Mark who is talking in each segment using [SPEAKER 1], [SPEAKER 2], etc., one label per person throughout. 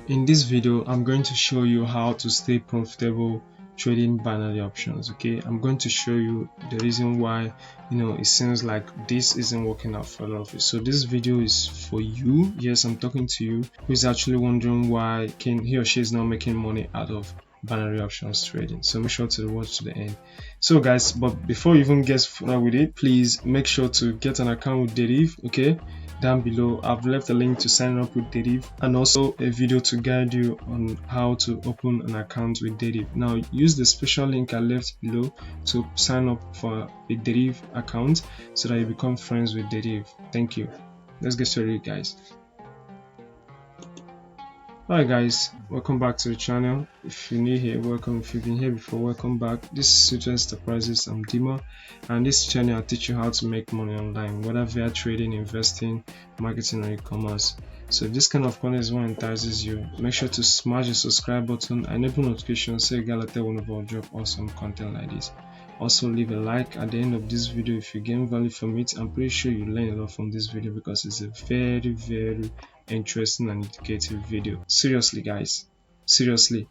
[SPEAKER 1] In this video, I'm going to show you how to stay profitable trading binary options. Okay, I'm going to show you the reason why it seems like this isn't working out for a lot of you. So this video is for you. Yes, I'm talking to you who is actually wondering why he or she is not making money out of binary options trading. So make sure to watch to the end. So guys, but before you even get started with it, please make sure to get an account with Deriv. Okay, down below I've left a link to sign up with Deriv and also a video to guide you on how to open an account with Deriv. Now use the special link I left below to sign up for a Deriv account so that you become friends with Deriv. Thank you. Let's get started, guys. Hi guys, welcome back to the channel. If you're new here, welcome. If you've been here before, welcome back. This is Suggest Enterprises. I'm Dima, and this channel I'll teach you how to make money online, whether via trading, investing, marketing, or e-commerce. So if this kind of content is what entices you, make sure to smash the subscribe button and enable notifications so you get alerted whenever I drop awesome content like this. Also leave a like at the end of this video if you gain value from it. I'm pretty sure you learn a lot from this video because it's a very interesting and educative video. Seriously guys, seriously,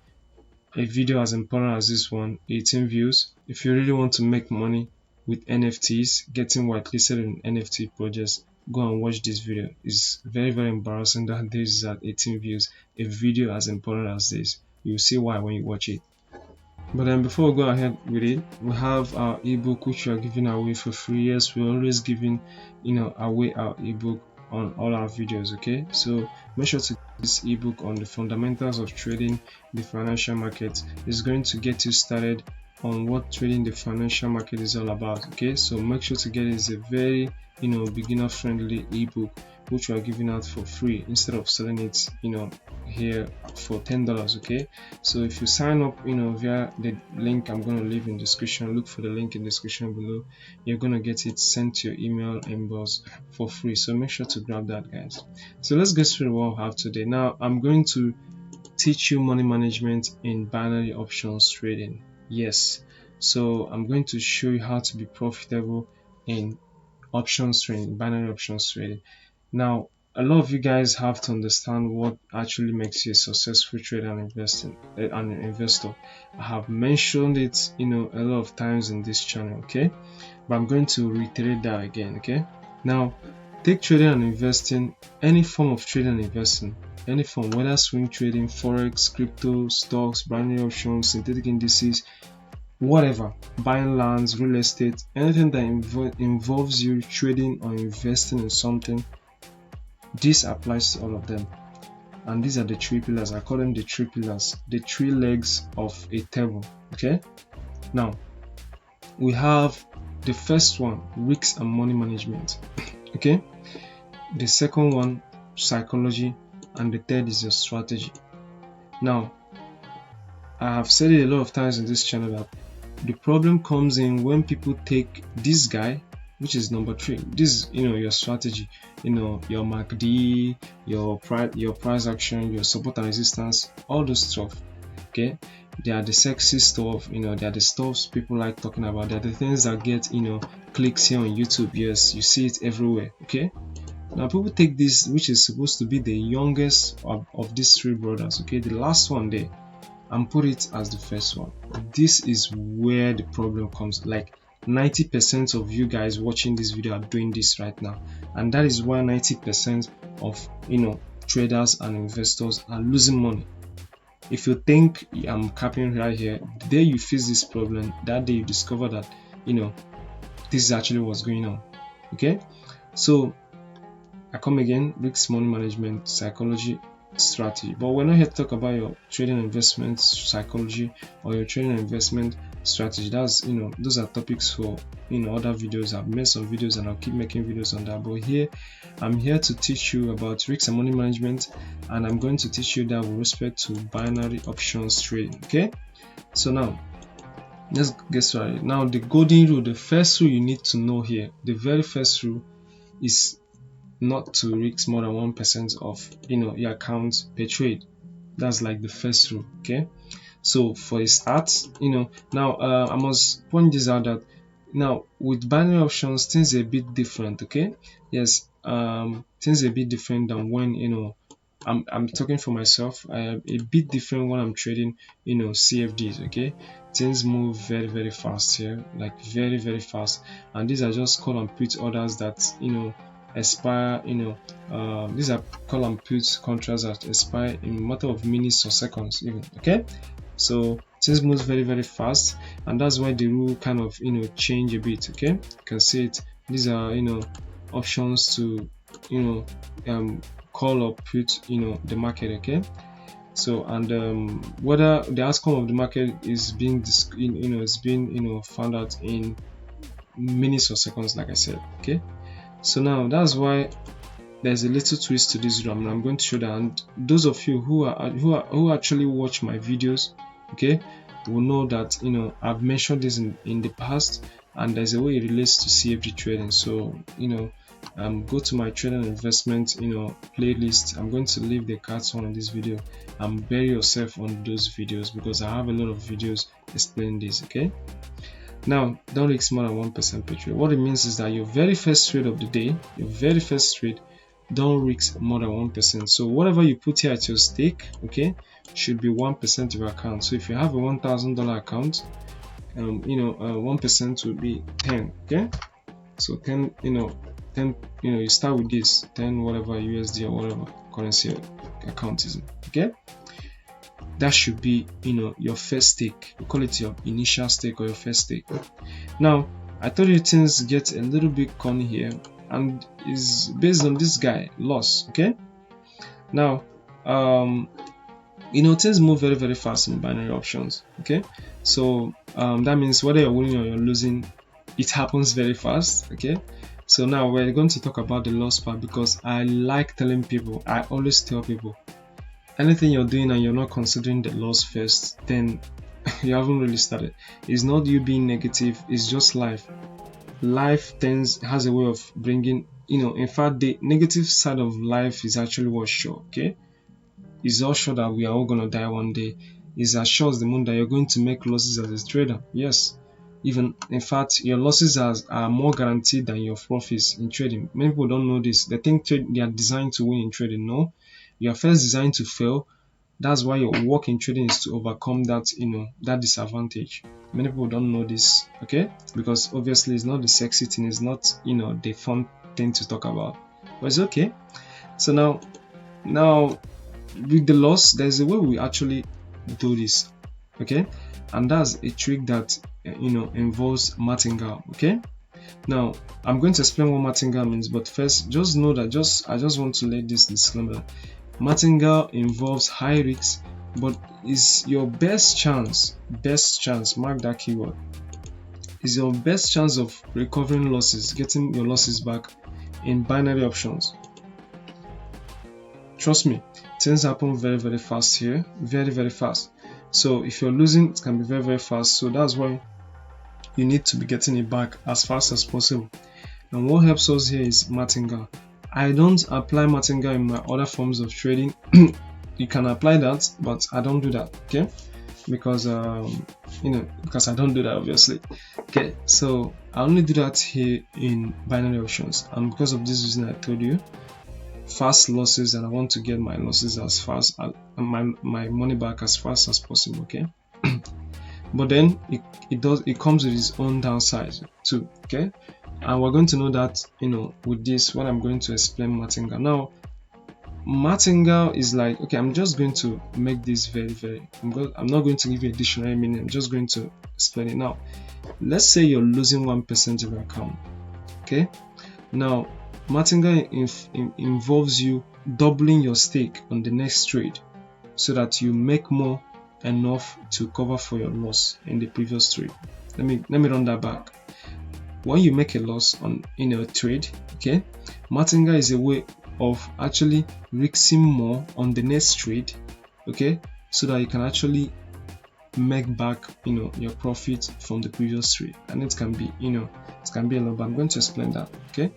[SPEAKER 1] a video as important as this one, 18 views. If you really want to make money with NFTs, getting whitelisted in NFT projects, go and watch this video. It's very embarrassing that this is at 18 views. A video as important as this, you'll see why when you watch it. But then before we go ahead with it, we have our ebook which we are giving away for free. Yes, we're always giving away our ebook on all our videos. Okay, so make sure to get this ebook on the fundamentals of trading the financial market. It's going to get you started on what trading the financial market is all about. Okay, so make sure to get it. It's a very beginner friendly ebook which we are giving out for free instead of selling it here for $10. Okay, so if you sign up via the link I'm going to leave in the description, look for the link in the description below, you're going to get it sent to your email inbox for free. So make sure to grab that, guys. So let's get through what we have today. Now I'm going to teach you money management in binary options trading. Yes, so I'm going to show you how to be profitable in options trading, binary options trading. Now, a lot of you guys have to understand what actually makes you a successful trader and an investor. I have mentioned it, a lot of times in this channel, okay? But I'm going to reiterate that again, okay? Now, take trading and investing, any form of trading and investing, any form, whether swing trading, forex, crypto, stocks, binary options, synthetic indices, whatever, buying lands, real estate, anything that involves you trading or investing in something. This applies to all of them, and these are the three pillars. I call them the three pillars, the three legs of a table. Okay, now we have the first one, risks and money management. Okay, the second one, psychology, and the third is your strategy. Now I have said it a lot of times in this channel that the problem comes in when people take this guy, which is number 3. This is your strategy, your MACD, your price action, your support and resistance, all those stuff. Okay, they are the sexy stuff, they are the stuffs people like talking about. They are the things that get clicks here on YouTube. Yes, you see it everywhere. Okay, now people take this, which is supposed to be the youngest of these 3 brothers, okay, the last one there, and put it as the first one. This is where the problem comes. Like 90% of you guys watching this video are doing this right now, and that is why 90% of traders and investors are losing money. If you think I'm capping right here, the day you face this problem, that day you discover that this is actually what's going on. Okay, so I come again, risks, money management, psychology, strategy. But we're not here to talk about your trading investment psychology or your trading investment strategy. That's those are topics for other videos. I've made some videos and I'll keep making videos on that. But here I'm here to teach you about risks and money management, and I'm going to teach you that with respect to binary options trading. Okay, so now let's get started. Now the golden rule, the first rule you need to know here, the very first rule is not to risk more than 1% of your account per trade. That's like the first rule. Okay, so for a start, now I must point this out that now with binary options things are a bit different. Okay, yes, things are a bit different than when I'm talking for myself. I am a bit different when I'm trading, CFDs. Okay, things move very fast here, like very fast, and these are just call and put orders that expire. These are call and put contracts that expire in a matter of minutes or seconds even. Okay, so things move very fast, and that's why the rule kind of change a bit. Okay, you can see it. These are options to you know um call or put the market. Okay, so and whether the outcome of the market is being is being found out in minutes or seconds, like I said. Okay, so now that's why there's a little twist to this drum, and I'm going to show that. And those of you who actually watch my videos, okay, will know that I've mentioned this in the past, and there's a way it relates to CFD trading. So go to my trading investment playlist. I'm going to leave the cards on in this video, and bury yourself on those videos because I have a lot of videos explaining this. Okay, now don't risk more than 1% per trade. What it means is that your very first trade of the day, your very first trade, don't risk more than 1%. So whatever you put here at your stake, okay, should be 1% of your account. So if you have a $1,000 account, 1% would be 10. Okay, so 10, 10, you start with this 10 whatever USD or whatever currency account is. Okay, that should be your first stake. We call it your initial stake or your first stake. Now I told you things get a little bit corny here, and is based on this guy loss. Okay, now things move very fast in binary options. Okay, so that means whether you're winning or you're losing, it happens very fast. Okay, so now we're going to talk about the loss part, because I like telling people, I always tell people, anything you're doing and you're not considering the loss first, then you haven't really started. It's not you being negative, it's just life. Life has a way of bringing, in fact, the negative side of life is actually what's sure. Okay, it's all sure that we are all gonna die one day. It's as sure as the moon that you're going to make losses as a trader. Yes, even in fact, your losses are more guaranteed than your profits in trading. Many people don't know this. They think they are designed to win in trading. No, you are first designed to fail. That's why your work in trading is to overcome that that disadvantage. Many people don't know this. Okay, because obviously it's not the sexy thing, it's not the fun thing to talk about, but it's okay. So now with the loss, there's a way we actually do this. Okay, and that's a trick that involves Martingale. Okay, now I'm going to explain what Martingale means, but first just know that I just want to lay this disclaimer. Martingale involves high risks, but is your best chance, mark that keyword, is your best chance of recovering losses, getting your losses back in binary options. Trust me, things happen very fast here, very fast. So if you're losing, it can be very fast. So that's why you need to be getting it back as fast as possible. And what helps us here is Martingale. I don't apply Martingale in my other forms of trading. You can apply that, but I don't do that. Okay, because because I don't do that, obviously. Okay, so I only do that here in binary options, and because of this reason I told you, fast losses, and I want to get my losses as fast, my money back as fast as possible. Okay, but then it comes with its own downsides too. Okay, and we're going to know that with this when I'm going to explain Martingale. Now Martingale is like, okay, I'm just going to make this very I'm not going to give you a dictionary meaning, I'm just going to explain it. Now let's say you're losing 1% of your account. Okay, now Martingale involves you doubling your stake on the next trade so that you make more enough to cover for your loss in the previous trade. Let me run that back. When you make a loss in a trade, okay, Martingale is a way of actually risking more on the next trade, okay, so that you can actually make back your profit from the previous trade. And it can be it can be a lot, but I'm going to explain that. Okay,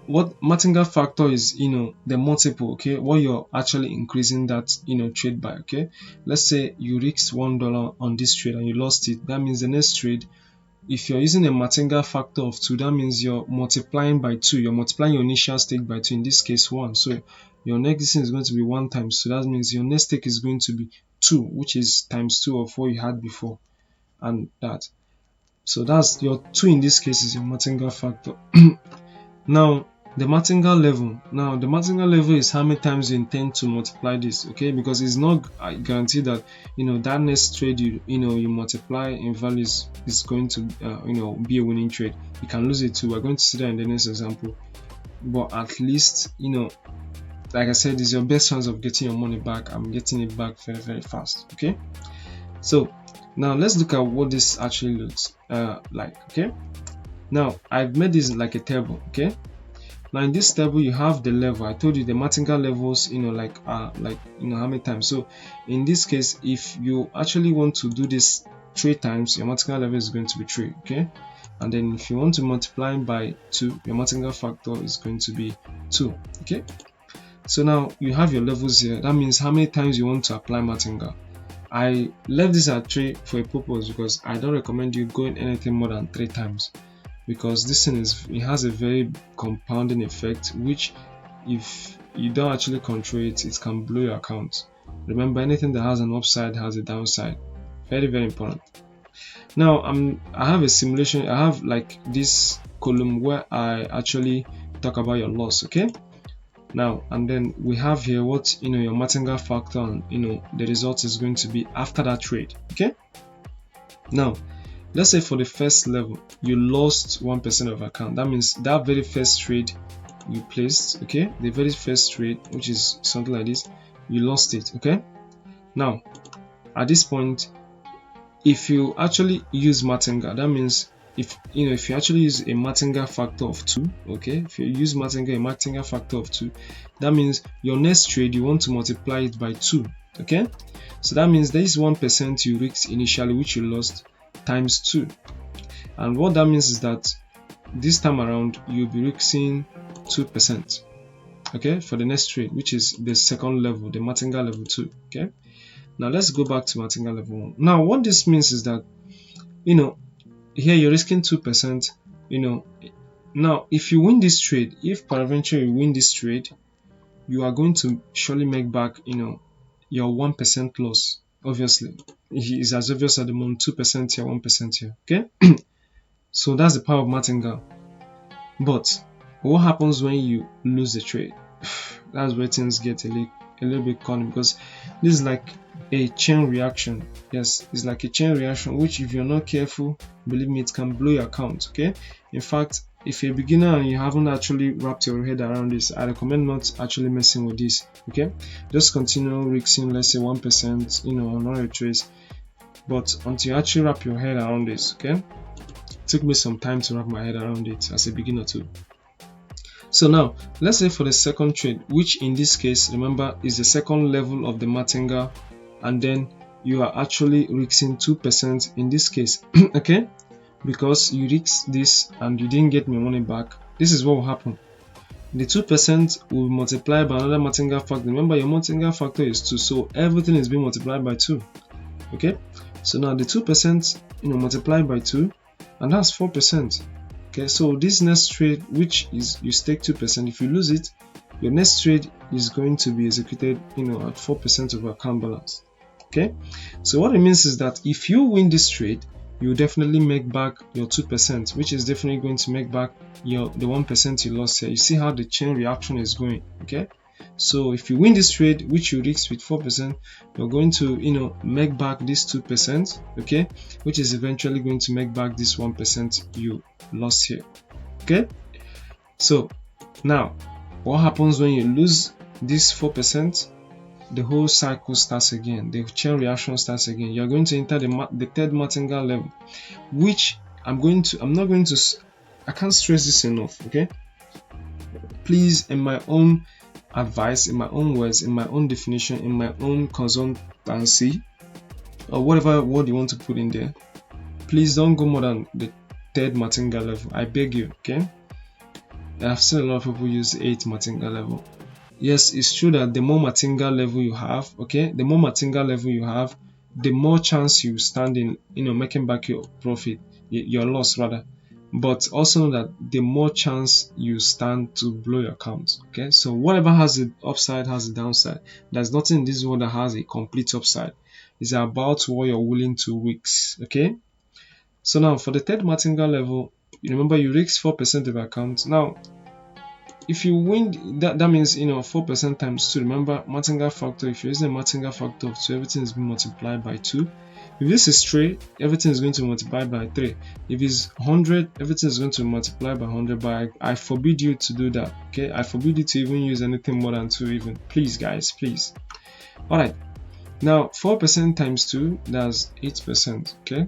[SPEAKER 1] what Martingale factor is the multiple. Okay, what you're actually increasing that trade by. Okay, let's say you risked $1 on this trade and you lost it. That means the next trade, if you're using a Martingale factor of 2, that means you're multiplying by 2. You're multiplying your initial stake by 2, in this case 1. So your next thing is going to be 1 times 2. That means your next take is going to be 2, which is times 2 of what you had before, and that. So that's your 2 in this case is your Martingale factor. Now the Martingale level. Now the Martingale level is how many times you intend to multiply this, okay? Because it's not guaranteed that that next trade you multiply in values is going to be a winning trade. You can lose it too. We're going to see that in the next example. But at least like I said, it's your best chance of getting your money back. I'm getting it back very, very fast. Okay. So now let's look at what this actually looks like. Okay. Now I've made this like a table. Okay. Now in this table you have the level. I told you the Martingale levels, how many times. So in this case, if you actually want to do this 3 times, your Martingale level is going to be 3. Okay. And then if you want to multiply by 2, your Martingale factor is going to be 2. Okay. So now you have your levels here. That means how many times you want to apply Martingale. I left this at 3 for a purpose, because I don't recommend you going anything more than 3 times, because this thing it has a very compounding effect, which if you don't actually control it, it can blow your account. Remember, anything that has an upside has a downside. Very, very important. Now I have a simulation. I have like this column where I actually talk about your loss. Okay. Now and then we have here what your Martingale factor and the result is going to be after that trade. Okay. Now let's say for the first level you lost 1% of account. That means that very first trade you placed, okay, the very first trade, which is something like this, you lost it. Okay. Now at this point, if you actually use Martingale, that means if you actually use a Martingale factor of 2, okay, if you use a Martingale factor of 2, that means your next trade you want to multiply it by 2. Okay, so that means there is 1% you risked initially, which you lost, times 2. And what that means is that this time around you'll be risking 2%, okay, for the next trade, which is the second level, the Martingale level 2. Okay. Now let's go back to Martingale level 1. Now what this means is that here you're risking 2%. Now if you win this trade, if peradventure you win this trade, you are going to surely make back your 1% loss. Obviously, it's as obvious at the moment, 2% here, 1% here. Okay. So that's the power of Martingale. But what happens when you lose the trade? That's where things get a little bit funny, because this is like a chain reaction. Yes, it's like a chain reaction, which if you're not careful, believe me, it can blow your account. Okay. In fact, if you're a beginner and you haven't actually wrapped your head around this, I recommend not actually messing with this. Okay, just continue risking, let's say 1%, on all your trades, but until you actually wrap your head around this. Okay, it took me some time to wrap my head around it as a beginner too. So now let's say for the second trade, which in this case, remember, is the second level of the Martingale, and then you are actually risking 2% in this case. Okay, because you risked this and you didn't get my money back. This is what will happen. The 2% will multiply by another Martingale factor. Remember, your Martingale factor is 2, so everything is being multiplied by 2. Okay, so now the 2% multiplied by 2, and that's 4%. Okay, so this next trade, which is you stake 2%, if you lose it, your next trade is going to be executed at 4% of your account balance. Okay, so what it means is that if you win this trade, you definitely make back your 2%, which is definitely going to make back the 1% you lost here. You see how the chain reaction is going. Okay, so if you win this trade, which you risk with 4%, you're going to make back this 2%, okay, which is eventually going to make back this 1% you lost here. Okay, so now what happens when you lose this 4%? The whole cycle starts again. The chain reaction starts again. You're going to enter the third Martingale level, which I can't stress this enough. Okay, please, in my own advice, in my own words, in my own definition, in my own consultancy, or whatever word you want to put in there, please don't go more than the third Martingale level. I beg you. Okay, I've seen a lot of people use the 8th Martingale level. Yes, it's true that the more Martingale level you have, okay, the more Martingale level you have, the more chance you stand in making back your profit, your loss rather. but also know that the more chance you stand to blow your account. Okay, so whatever has the upside has the downside. There's nothing in this world that has a complete upside. It's about what you're willing to risk. Okay, so now for the third Martingale level, you remember you risk 4% of your account. Now if you win, that means 4% times 2. Remember Martingale factor. If you're using a Martingale factor of 2, everything is being multiplied by 2. If this is 3, everything is going to multiply by 3. If it's 100, everything is going to multiply by 100. But I forbid you to do that. Okay, I forbid you to even use anything more than 2 even. Please guys, please. Alright, now 4% times 2, that's 8%. Okay,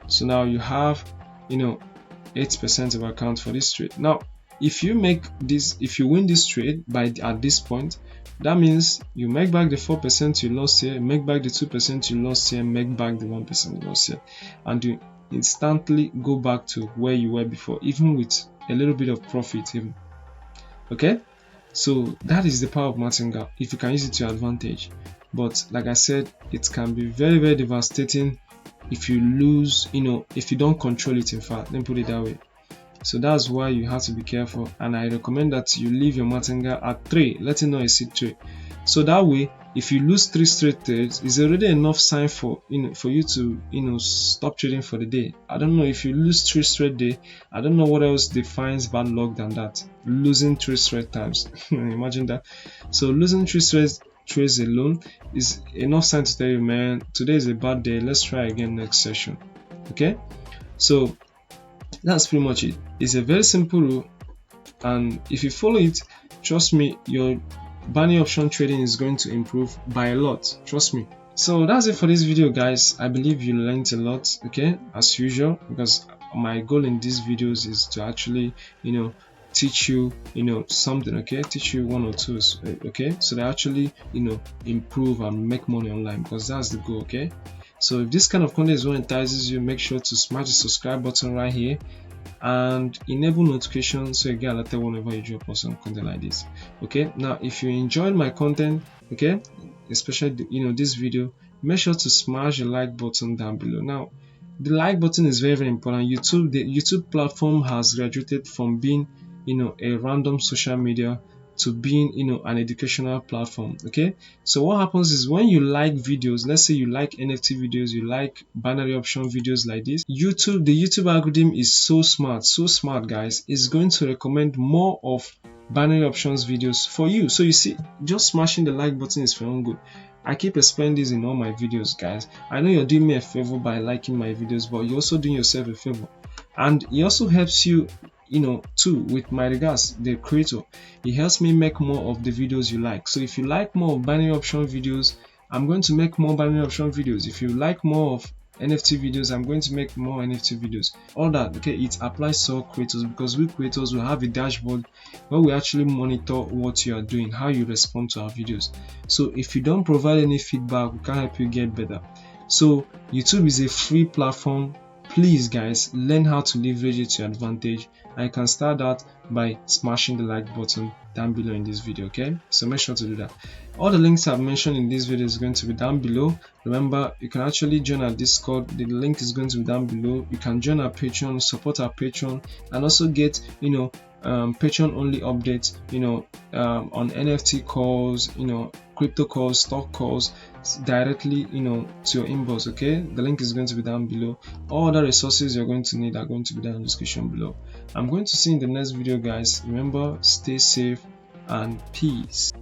[SPEAKER 1] so now you have 8% of account for this trade. Now if you win this trade at this point, that means you make back the 4% you lost here, make back the 2% you lost here, make back the 1% you lost here, and you instantly go back to where you were before, even with a little bit of profit even. Okay, so that is the power of Martingale if you can use it to your advantage. But like I said, it can be very, very devastating if you lose, if you don't control it. In fact, let me put it that way. So that's why you have to be careful, and I recommend that you leave your Martingale at 3, let it not exceed 3. So that way, if you lose 3 straight trades, it's already enough sign for for you to stop trading for the day. I don't know if you lose 3 straight day. I don't know what else defines bad luck than that. Losing 3 straight times. Imagine that. So losing 3 straight trades alone is enough sign to tell you, man, today is a bad day. Let's try again next session. Okay, so that's pretty much it. It's a very simple rule, and if you follow it, trust me, your binary option trading is going to improve by a lot. Trust me. So that's it for this video, guys. I believe you learned a lot. Okay, as usual, because my goal in these videos is to actually teach you something. Okay, teach you 1 or 2. Okay, so they actually improve and make money online, because that's the goal. Okay, so if this kind of content is what entices you, make sure to smash the subscribe button right here and enable notifications so you get alerted whenever you drop some content like this. Okay, now if you enjoyed my content, okay, especially this video, make sure to smash the like button down below. Now the like button is very, very important. The YouTube platform has graduated from being a random social media to being an educational platform. Okay, so what happens is when you like videos, let's say you like NFT videos, you like binary option videos like this, the YouTube algorithm is so smart guys, it's going to recommend more of binary options videos for you. So you see, just smashing the like button is for your own good. I keep explaining this in all my videos, guys. I know you're doing me a favor by liking my videos, but you're also doing yourself a favor, and it also helps you too, with my regards, the creator. It helps me make more of the videos you like. So if you like more of binary option videos, I'm going to make more binary option videos. If you like more of NFT videos, I'm going to make more NFT videos. All that, okay, it applies to all creators, because we creators will have a dashboard where we actually monitor what you are doing, how you respond to our videos. So if you don't provide any feedback, we can help you get better. So YouTube is a free platform. Please guys, learn how to leverage it to your advantage. I can start that by smashing the like button down below in this video. Okay, so make sure to do that. All the links I've mentioned in this video is going to be down below. Remember, you can actually join our Discord. The link is going to be down below. You can join our Patreon, support our Patreon, and also get Patreon only updates on NFT calls, crypto calls, stock calls directly to your inbox. Okay, the link is going to be down below. All other resources you're going to need are going to be down in the description below. I'm going to see you in the next video, guys. Remember, stay safe and peace.